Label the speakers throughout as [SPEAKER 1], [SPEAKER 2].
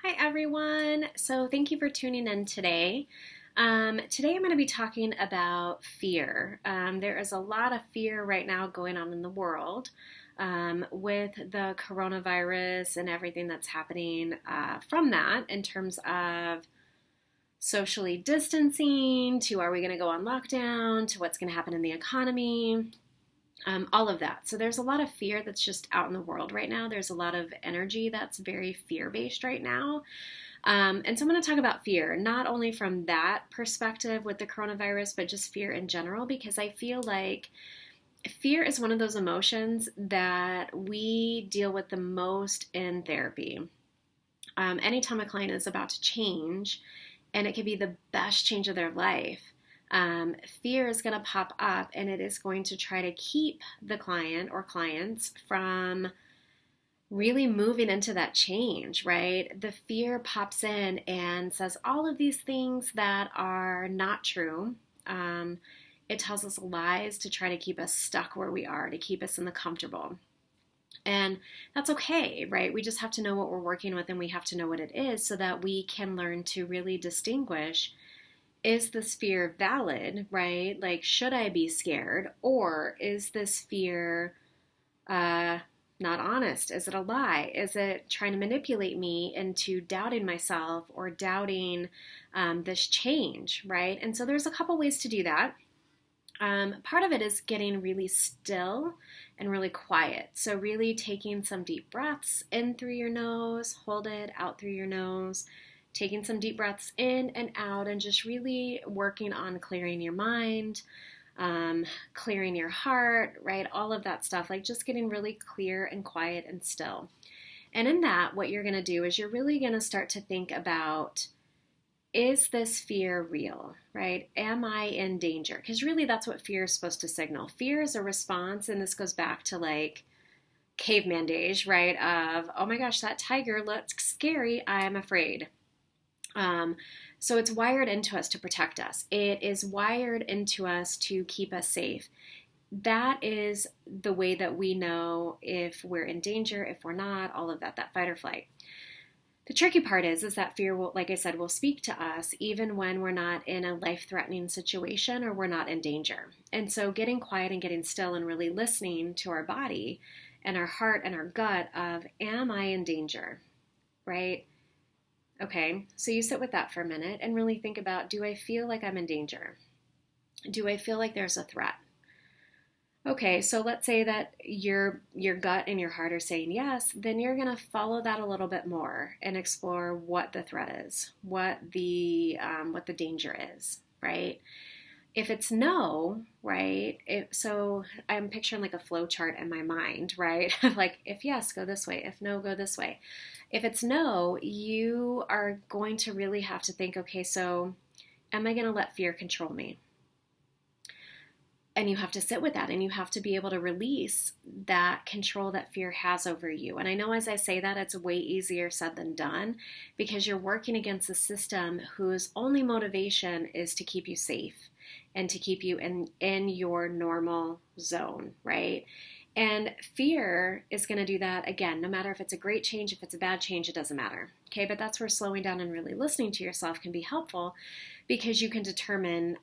[SPEAKER 1] Hi everyone. So thank you for tuning in today. Today I'm going to be talking about fear. There is a lot of fear right now going on in the world with the coronavirus and everything that's happening from that in terms of socially distancing to are we going to go on lockdown to what's going to happen in the economy. All of that. So there's a lot of fear that's just out in the world right now. There's a lot of energy that's very fear-based right now. And so I'm going to talk about fear, not only from that perspective with the coronavirus, but just fear in general, because I feel like fear is one of those emotions that we deal with the most in therapy. Anytime a client is about to change, and it could be the best change of their life, fear is going to pop up and it is going to try to keep the client or clients from really moving into that change, right? The fear pops in and says all of these things that are not true. It tells us lies to try to keep us stuck where we are, to keep us in the comfortable. And that's okay, right? We just have to know what we're working with and we have to know what it is so that we can learn to really distinguish, is this fear valid, right? Like, should I be scared? Or is this fear not honest? Is it a lie? Is it trying to manipulate me into doubting myself or doubting this change, right? And so there's a couple ways to do that. Part of it is getting really still and really quiet. So really taking some deep breaths in through your nose, hold it out through your nose, taking some deep breaths in and out, and just really working on clearing your mind, clearing your heart, right? All of that stuff, like just getting really clear and quiet and still. And in that, what you're going to do is you're really going to start to think about, is this fear real, right? Am I in danger? Because really that's what fear is supposed to signal. Fear is a response, and this goes back to like caveman days, right? Of, oh my gosh, that tiger looks scary, I'm afraid. So it's wired into us to protect us. It is wired into us to keep us safe. That is the way that we know if we're in danger, if we're not, all of that, that fight or flight. The tricky part is that fear will, like I said, will speak to us even when we're not in a life-threatening situation or we're not in danger. And so getting quiet and getting still and really listening to our body and our heart and our gut of, am I in danger, right? Okay, so you sit with that for a minute and really think about, do I feel like I'm in danger? Do I feel like there's a threat? Okay, so let's say that your gut and your heart are saying yes, then you're going to follow that a little bit more and explore what the threat is, what the danger is, right? If it's no, right? So I'm picturing like a flow chart in my mind, right? Like if yes, go this way. If no, go this way. If it's no, you are going to really have to think, okay, so am I going to let fear control me? And you have to sit with that and you have to be able to release that control that fear has over you. And I know as I say that, it's way easier said than done because you're working against a system whose only motivation is to keep you safe and to keep you in your normal zone, right? And fear is going to do that again, no matter if it's a great change, if it's a bad change, it doesn't matter. Okay, but that's where slowing down and really listening to yourself can be helpful because you can determine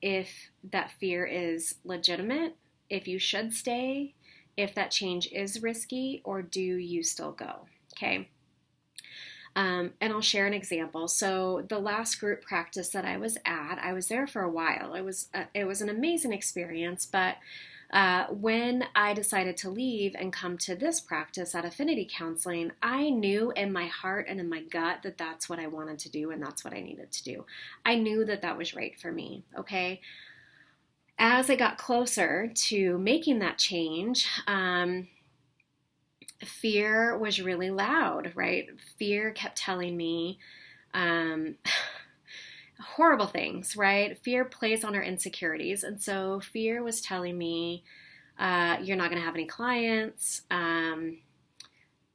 [SPEAKER 1] if that fear is legitimate, if you should stay, if that change is risky, or do you still go? Okay. And I'll share an example. So the last group practice that I was at, I was there for a while. It was an amazing experience, but when I decided to leave and come to this practice at Affinity Counseling, I knew in my heart and in my gut that that's what I wanted to do and that's what I needed to do. I knew that that was right for me, okay? As I got closer to making that change, fear was really loud, right? Fear kept telling me horrible things, right? Fear plays on our insecurities. And so fear was telling me, you're not going to have any clients.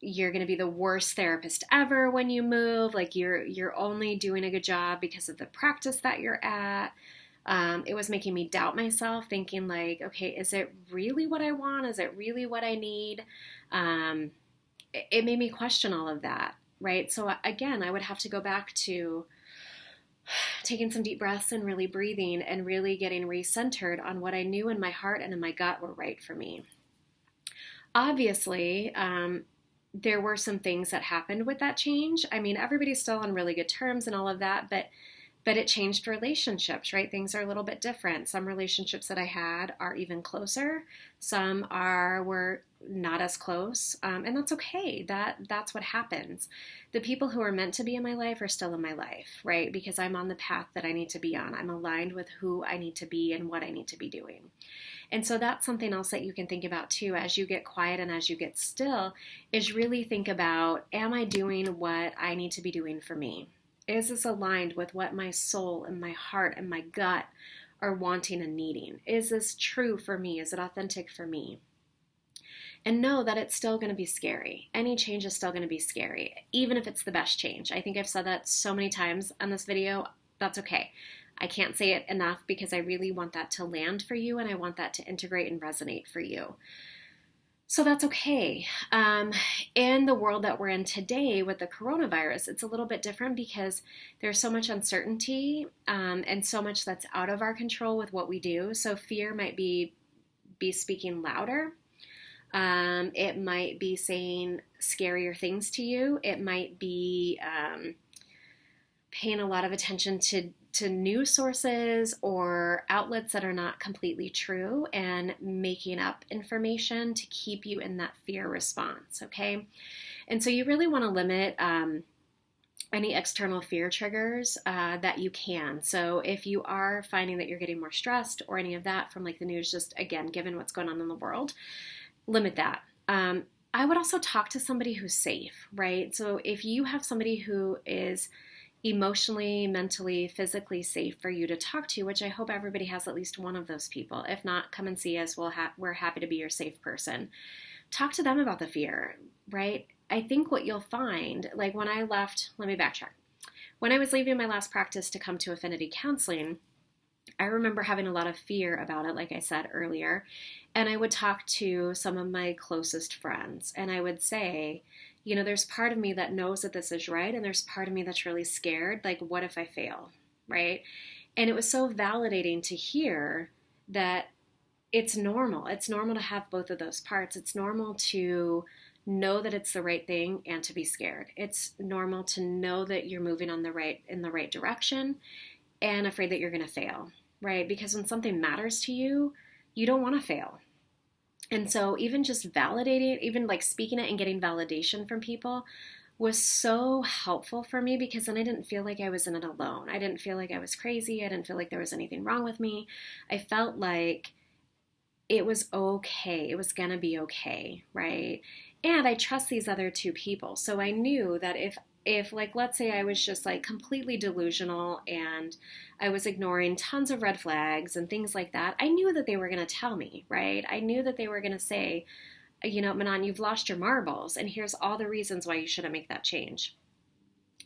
[SPEAKER 1] You're going to be the worst therapist ever when you move. Like you're only doing a good job because of the practice that you're at. It was making me doubt myself, thinking like, okay, is it really what I want? Is it really what I need? It made me question all of that. right? So again, I would have to go back to taking some deep breaths and really breathing and really getting recentered on what I knew in my heart and in my gut were right for me. Obviously, there were some things that happened with that change. I mean, everybody's still on really good terms and all of that, but it changed relationships, right? Things are a little bit different. Some relationships that I had are even closer. Some were not as close, and that's okay. That's what happens. The people who are meant to be in my life are still in my life, right? Because I'm on the path that I need to be on. I'm aligned with who I need to be and what I need to be doing. And so that's something else that you can think about too as you get quiet and as you get still, is really think about, am I doing what I need to be doing for me? Is this aligned with what my soul and my heart and my gut are wanting and needing? Is this true for me? Is it authentic for me? And know that it's still going to be scary. Any change is still going to be scary, even if it's the best change. I think I've said that so many times on this video. That's okay. I can't say it enough because I really want that to land for you and I want that to integrate and resonate for you. So that's okay. In the world that we're in today with the coronavirus, it's a little bit different because there's so much uncertainty and so much that's out of our control with what we do. So fear might be speaking louder. It might be saying scarier things to you. It might be paying a lot of attention to news sources or outlets that are not completely true and making up information to keep you in that fear response, okay? And so you really want to limit any external fear triggers that you can. So if you are finding that you're getting more stressed or any of that from like the news, just again, given what's going on in the world, limit that. I would also talk to somebody who's safe, right? So if you have somebody who is emotionally, mentally, physically safe for you to talk to, which I hope everybody has at least one of those people. If not, come and see us. We're happy to be your safe person. Talk to them about the fear, right? I think what you'll find, like when I left, let me backtrack. When I was leaving my last practice to come to Affinity Counseling, I remember having a lot of fear about it, like I said earlier, and I would talk to some of my closest friends, and I would say, you know, there's part of me that knows that this is right, and there's part of me that's really scared, like, what if I fail, right? And it was so validating to hear that it's normal. It's normal to have both of those parts. It's normal to know that it's the right thing and to be scared. It's normal to know that you're moving in the right direction and afraid that you're going to fail, right? Because when something matters to you, you don't want to fail. And so even just validating, even like speaking it and getting validation from people was so helpful for me, because then I didn't feel like I was in it alone. I didn't feel like I was crazy. I didn't feel like there was anything wrong with me. I felt like it was okay. It was going to be okay, right? And I trust these other two people. So I knew that if like, let's say I was just like completely delusional and I was ignoring tons of red flags and things like that, I knew that they were going to tell me, right? I knew that they were going to say, you know, Manon, you've lost your marbles, and here's all the reasons why you shouldn't make that change.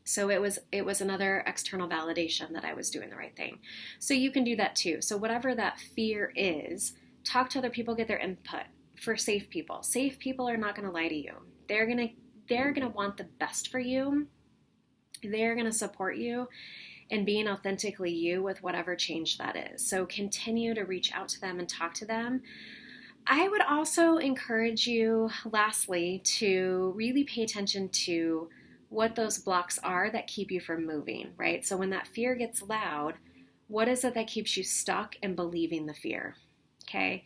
[SPEAKER 1] So it was another external validation that I was doing the right thing. So you can do that too. So whatever that fear is, talk to other people, get their input. For safe people. Safe people are not going to lie to you. They're going to want the best for you. They're going to support you in being authentically you with whatever change that is. So continue to reach out to them and talk to them. I would also encourage you, lastly, to really pay attention to what those blocks are that keep you from moving, right? So when that fear gets loud, what is it that keeps you stuck and believing the fear? Okay?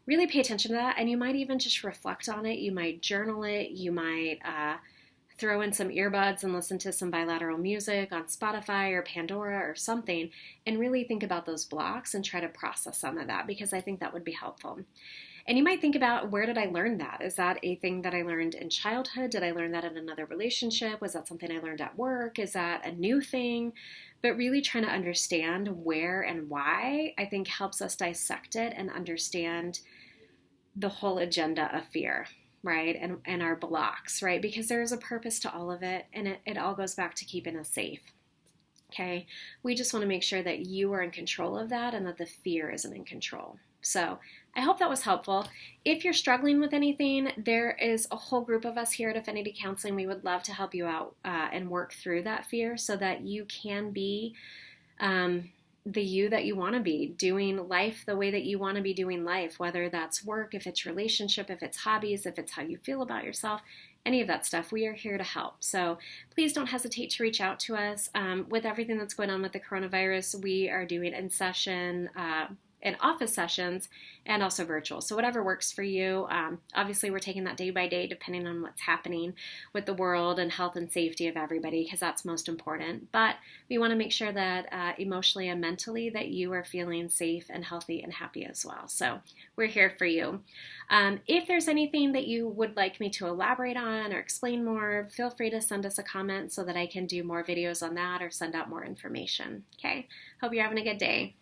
[SPEAKER 1] Really pay attention to that, and you might even just reflect on it. You might journal it. You might throw in some earbuds and listen to some bilateral music on Spotify or Pandora or something, and really think about those blocks and try to process some of that, because I think that would be helpful. And you might think about, where did I learn that? Is that a thing that I learned in childhood? Did I learn that in another relationship? Was that something I learned at work? Is that a new thing? But really trying to understand where and why, I think, helps us dissect it and understand the whole agenda of fear, right? And our blocks, right? Because there is a purpose to all of it, and it all goes back to keeping us safe. Okay? We just want to make sure that you are in control of that and that the fear isn't in control. So I hope that was helpful. If you're struggling with anything, there is a whole group of us here at Affinity Counseling. We would love to help you out and work through that fear so that you can be the you that you want to be, doing life the way that you want to be doing life, whether that's work, if it's relationship, if it's hobbies, if it's how you feel about yourself, any of that stuff. We are here to help. So please don't hesitate to reach out to us. With everything that's going on with the coronavirus, we are doing in-session and office sessions and also virtual. So whatever works for you. Obviously, we're taking that day by day depending on what's happening with the world and health and safety of everybody, because that's most important. But we want to make sure that emotionally and mentally that you are feeling safe and healthy and happy as well. So we're here for you. If there's anything that you would like me to elaborate on or explain more, feel free to send us a comment so that I can do more videos on that or send out more information. Okay, hope you're having a good day.